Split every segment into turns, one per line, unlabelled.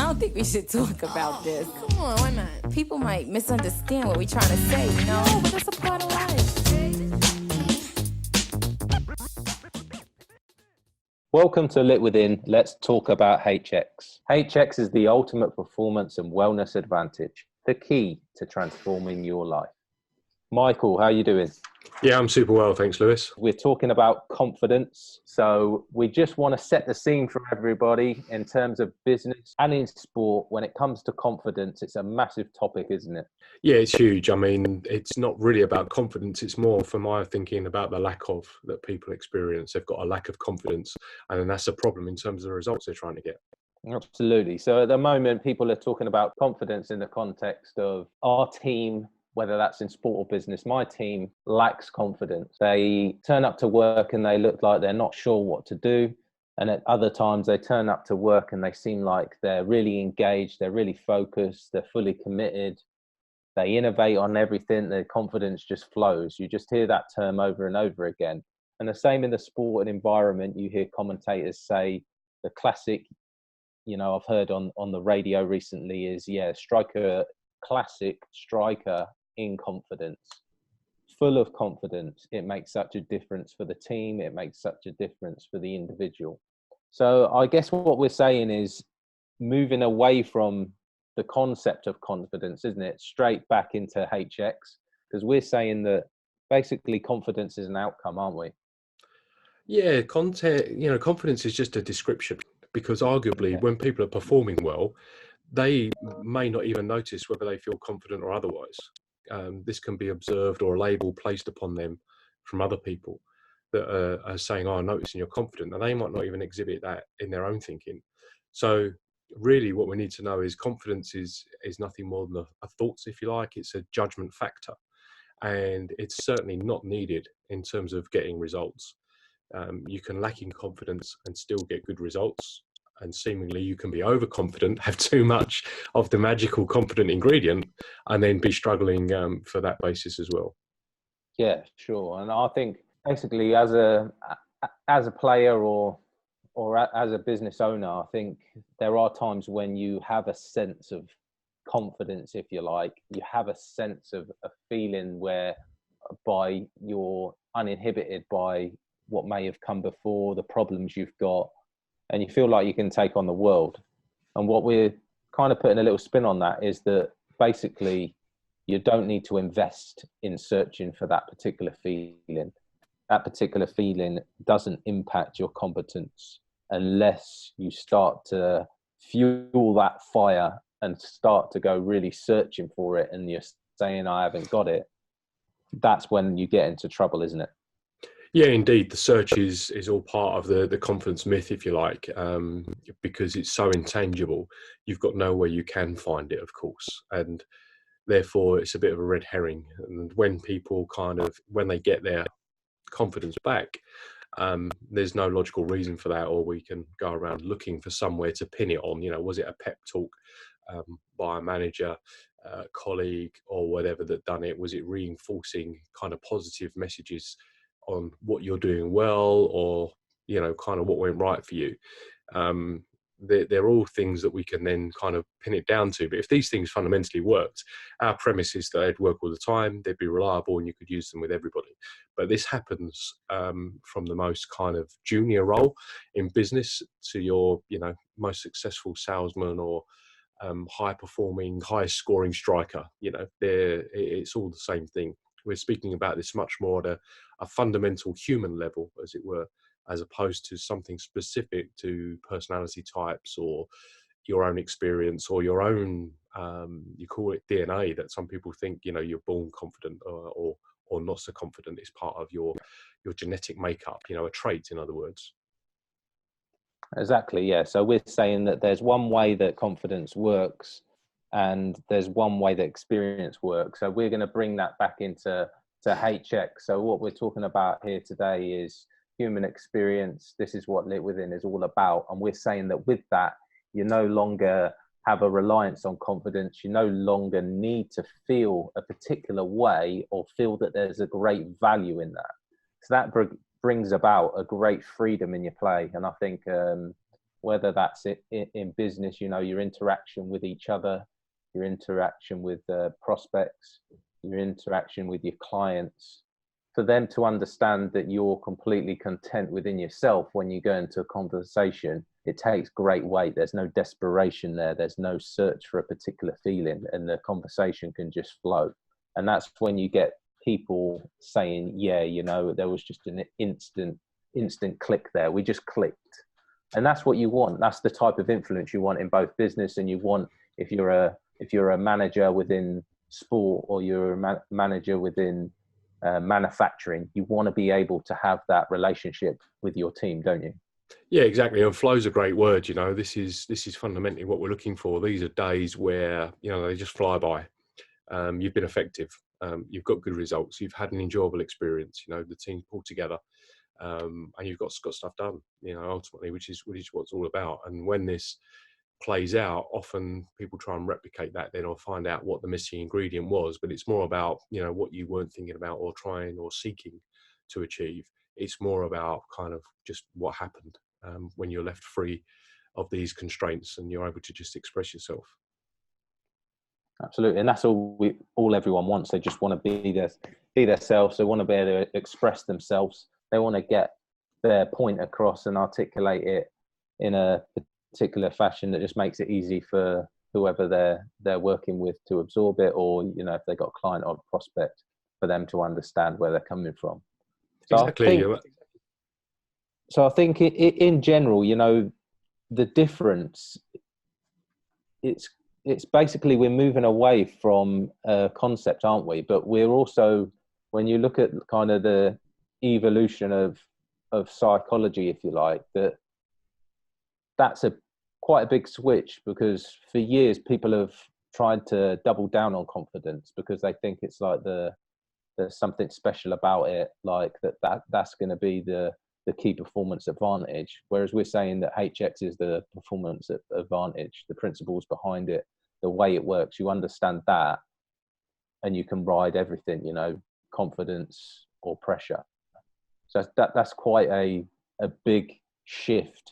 don't think we should talk about this.
Come on, why not?
People might misunderstand what we're trying to say, you know?
No, but that's a part of life.
Welcome to Lit Within. Let's talk about HX. HX is the ultimate performance and wellness advantage, the key to transforming your life. Michael, how are you doing?
Yeah, I'm super well, thanks, Lewis.
We're talking about confidence. So we just want to set the scene for everybody in terms of business and in sport. When it comes to confidence, it's a massive topic, isn't it?
Yeah, it's huge. I mean, it's not really about confidence. It's more, for my thinking, about the lack of that people experience. They've got a lack of confidence, and then that's a problem in terms of the results they're trying to get.
Absolutely. So at the moment, people are talking about confidence in the context of our team, whether that's in sport or business. My team lacks confidence. They turn up to work and they look like they're not sure what to do. And at other times they turn up to work and they seem like they're really engaged, they're really focused, they're fully committed. They innovate on everything, their confidence just flows. You just hear that term over and over again. And the same in the sport and environment. You hear commentators say the classic, I've heard on the radio recently is, classic striker in confidence, full of confidence. It makes such a difference for the team. It makes such a difference for the individual. So I guess what we're saying is moving away from the concept of confidence, isn't it? Straight back into HX, because we're saying that basically confidence is an outcome, aren't we?
Yeah, confidence is just a description, because arguably when people are performing well, they may not even notice whether they feel confident or otherwise. This can be observed or a label placed upon them from other people that are saying, I'm noticing you're confident, and they might not even exhibit that in their own thinking. So really what we need to know is confidence is nothing more than a thoughts, if you like. It's a judgment factor, and it's certainly not needed in terms of getting results. You can lack in confidence and still get good results. And seemingly you can be overconfident, have too much of the magical confident ingredient, and then be struggling for that basis as well.
Yeah, sure. And I think basically as a player or as a business owner, I think there are times when you have a sense of confidence, if you like. You have a sense of a feeling whereby you're uninhibited by what may have come before, the problems you've got, and you feel like you can take on the world. And what we're kind of putting a little spin on that is that basically you don't need to invest in searching for that particular feeling. That particular feeling doesn't impact your competence unless you start to fuel that fire and start to go really searching for it, and you're saying, I haven't got it. That's when you get into trouble, isn't it?
Yeah, indeed. The search is all part of the confidence myth, if you like, because it's so intangible. You've got nowhere you can find it, of course, and therefore it's a bit of a red herring. And when people when they get their confidence back, there's no logical reason for that, or we can go around looking for somewhere to pin it on. Was it a pep talk by a manager, colleague, or whatever that done it? Was it reinforcing kind of positive messages on what you're doing well, or kind of what went right for you? They're all things that we can then kind of pin it down to. But if these things fundamentally worked, our premise is that they'd work all the time, they'd be reliable, and you could use them with everybody. But this happens from the most kind of junior role in business to your most successful salesman or high performing, high scoring striker. It's all the same thing. We're speaking about this much more at a fundamental human level, as it were, as opposed to something specific to personality types or your own experience or your own, you call it DNA, that some people think, you're born confident or not so confident. It's part of your genetic makeup, a trait, in other words.
Exactly, yeah. So we're saying that there's one way that confidence works and there's one way that experience works. So we're going to bring that back into HX. So what we're talking about here today is human experience. This is what Lit Within is all about. And we're saying that with that, you no longer have a reliance on confidence. You no longer need to feel a particular way or feel that there's a great value in that. So that brings about a great freedom in your play. And I think whether that's in business, you know, your interaction with each other, your interaction with prospects, your interaction with your clients, for them to understand that you're completely content within yourself when you go into a conversation, it takes great weight. There's no desperation there. There's no search for a particular feeling, and the conversation can just flow. And that's when you get people saying, yeah, you know, there was just an instant click there. We just clicked. And that's what you want. That's the type of influence you want in both business, and you want, if you're a manager within sport, or you're a manager within manufacturing, you want to be able to have that relationship with your team, don't you?
Yeah, exactly. And flow's a great word. You know, this is fundamentally what we're looking for. These are days where, you know, they just fly by. You've been effective. You've got good results. You've had an enjoyable experience. You know, the team pulled together, and you've got stuff done. You know, ultimately, which is what it's all about. And when this plays out, often people try and replicate that then, or find out what the missing ingredient was. But it's more about, you know, what you weren't thinking about or trying or seeking to achieve. It's more about kind of just what happened when you're left free of these constraints and you're able to just express yourself.
Absolutely. And that's all everyone wants. They just want to be themselves. They want to be able to express themselves. They want to get their point across and articulate it in a particular fashion that just makes it easy for whoever they're working with to absorb it, or, you know, if they've got a client or a prospect, for them to understand where they're coming from. So
Exactly.
I think in general, you know, the difference, it's basically we're moving away from a concept, aren't we? But we're also, when you look at kind of the evolution of psychology, if you like, that's quite a big switch, because for years people have tried to double down on confidence because they think it's like there's something special about it, like that's going to be the key performance advantage. Whereas we're saying that HX is the performance advantage, the principles behind it, the way it works. You understand that, and you can ride everything, you know, confidence or pressure. So that's quite a big shift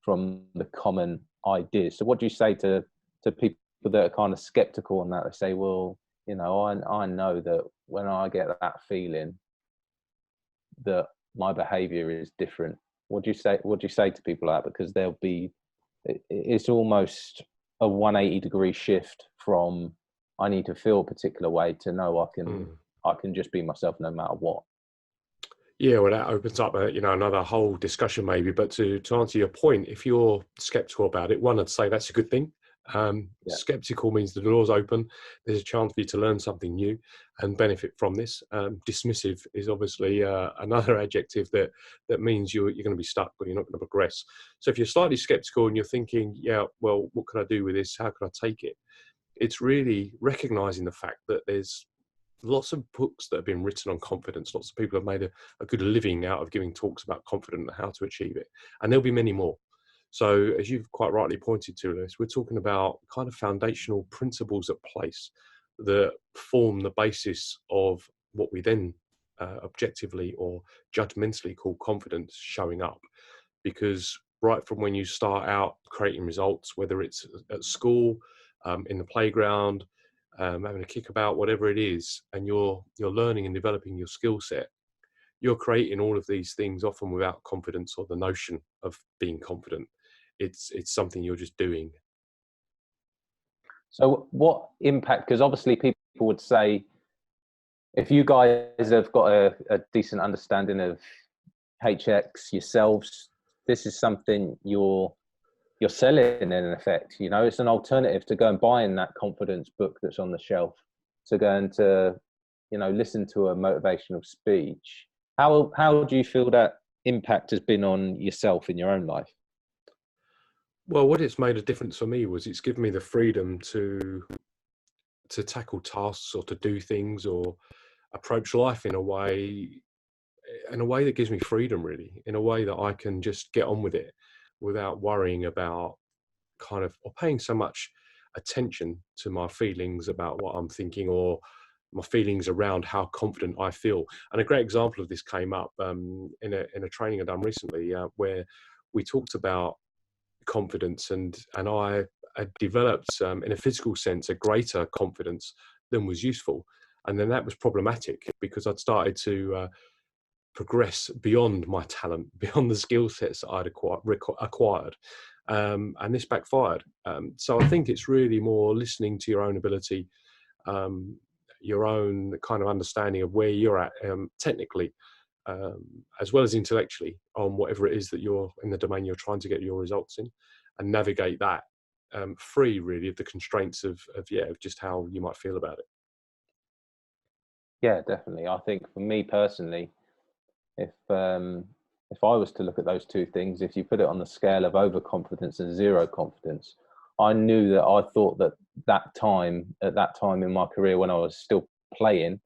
from the common ideas. So what do you say to people that are kind of skeptical on that? They say, well, you know, I know that when I get that feeling that my behavior is different. What do you say to people like that? Because it's almost a 180-degree shift from I need to feel a particular way to know I can just be myself no matter what.
Yeah, well, that opens up you know, another whole discussion maybe. But to answer your point, if you're skeptical about it, one, I'd say that's a good thing. Skeptical means the door's open. There's a chance for you to learn something new and benefit from this. Dismissive is obviously another adjective that means you're going to be stuck, or you're not going to progress. So if you're slightly skeptical and you're thinking, yeah, well, what can I do with this? How can I take it? It's really recognizing the fact that there's lots of books that have been written on confidence. Lots of people have made a good living out of giving talks about confidence and how to achieve it. And there'll be many more. So as you've quite rightly pointed to, Lewis, we're talking about kind of foundational principles at place that form the basis of what we then objectively or judgmentally call confidence showing up. Because right from when you start out creating results, whether it's at school, in the playground, having a kickabout, whatever it is, and you're learning and developing your skill set, you're creating all of these things often without confidence or the notion of being confident. It's something you're just doing.
So what impact, because obviously people would say, if you guys have got a decent understanding of HX yourselves, this is something you're selling in effect. You know, it's an alternative to go and buying that confidence book that's on the shelf, to go and to, you know, listen to a motivational speech. How do you feel that impact has been on yourself in your own life?
Well, what it's made a difference for me was it's given me the freedom to tackle tasks or to do things or approach life in a way that gives me freedom, really, in a way that I can just get on with it without worrying about kind of, or paying so much attention to my feelings about what I'm thinking, or my feelings around how confident I feel. And a great example of this came up in a training I've done recently, where we talked about confidence, and I had developed, in a physical sense, a greater confidence than was useful. And then that was problematic because I'd started to progress beyond my talent, beyond the skill sets that I'd acquired. And this backfired. So I think it's really more listening to your own ability, your own kind of understanding of where you're at technically, as well as intellectually, on whatever it is that you're in the domain you're trying to get your results in, and navigate that free really of the constraints of just how you might feel about it.
Yeah, definitely. I think for me personally, if I was to look at those two things, if you put it on the scale of overconfidence and zero confidence, I knew that I thought that at that time in my career when I was still playing,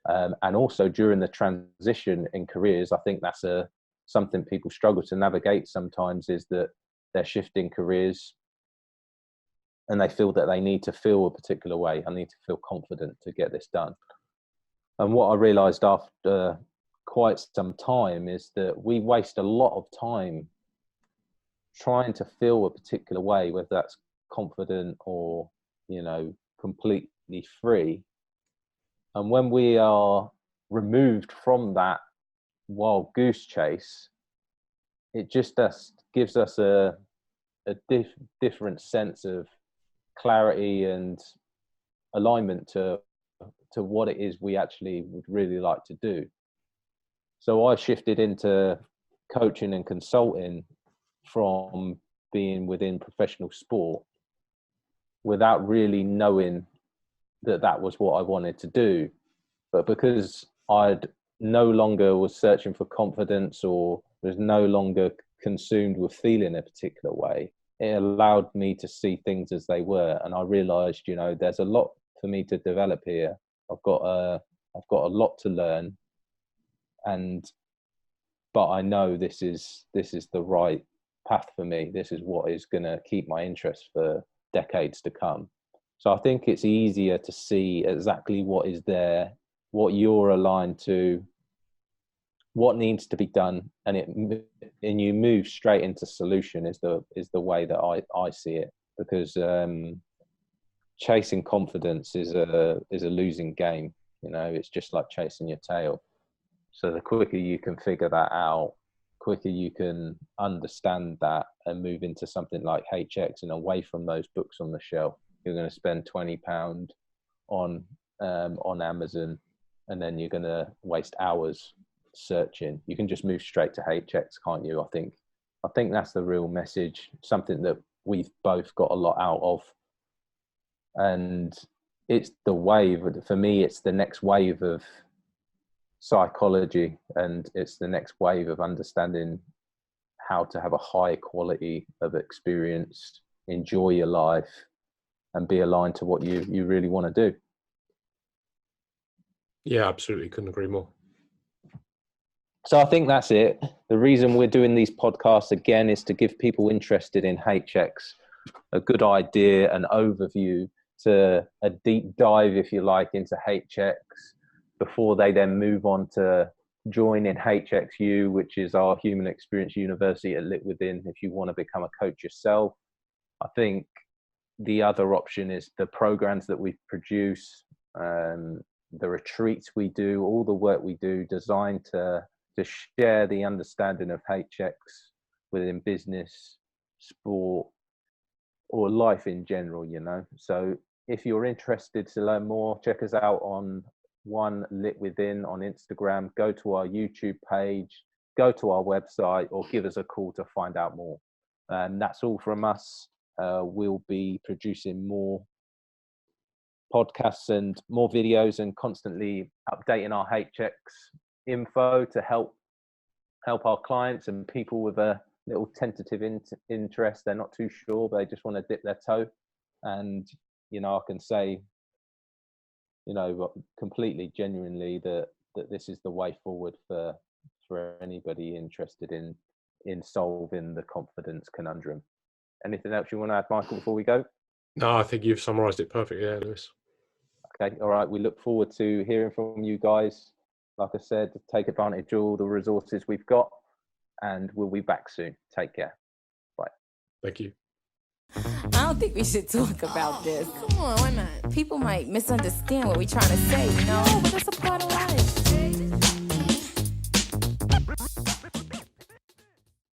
and also during the transition in careers, I think that's something people struggle to navigate sometimes, is that they're shifting careers and they feel that they need to feel a particular way. I need to feel confident to get this done. And what I realized after quite some time is that we waste a lot of time trying to feel a particular way, whether that's confident or, completely free. And when we are removed from that wild goose chase, it just gives us a different sense of clarity and alignment to what it is we actually would really like to do. So I shifted into coaching and consulting from being within professional sport without really knowing that was what I wanted to do. But because I'd no longer was searching for confidence or was no longer consumed with feeling a particular way, it allowed me to see things as they were. And I realized, there's a lot for me to develop here. I've got a lot to learn, but I know this is the right path for me. This is what is going to keep my interest for decades to come. So I think it's easier to see exactly what is there, what you're aligned to, what needs to be done, and you move straight into solution is the way that I see it. Because chasing confidence is a losing game. It's just like chasing your tail. So the quicker you can figure that out, quicker you can understand that and move into something like HX and away from those books on the shelf. You're going to spend £20 on Amazon, and then you're going to waste hours searching. You can just move straight to HX, can't you? I think that's the real message, something that we've both got a lot out of. And it's the wave, for me, it's the next wave of psychology, and it's the next wave of understanding how to have a high quality of experience, enjoy your life, and be aligned to what you really want to do.
Yeah, absolutely. Couldn't agree more.
So I think that's it. The reason we're doing these podcasts again is to give people interested in HX a good idea, an overview, to a deep dive, if you like, into HX before they then move on to join in HXU, which is our Human Experience University at Lit Within, if you want to become a coach yourself. I think the other option is the programs that we produce, the retreats we do, all the work we do designed to share the understanding of HX within business, sport, or life in general, So if you're interested to learn more, check us out on One Lit Within on Instagram, go to our YouTube page, go to our website, or give us a call to find out more. And that's all from us. We'll be producing more podcasts and more videos and constantly updating our HX info to help our clients and people with a little tentative interest. They're not too sure, but they just want to dip their toe. And, I can say, completely genuinely that this is the way forward for anybody interested in solving the confidence conundrum. Anything else you want to add, Michael, before we go?
No, I think you've summarised it perfectly, yeah, Lewis.
Okay, all right. We look forward to hearing from you guys. Like I said, take advantage of all the resources we've got, and we'll be back soon. Take care.
Thank you.
I don't think we should talk about this.
Come on, why not?
People might misunderstand what we're trying to say, you know?
No, but that's a part of life.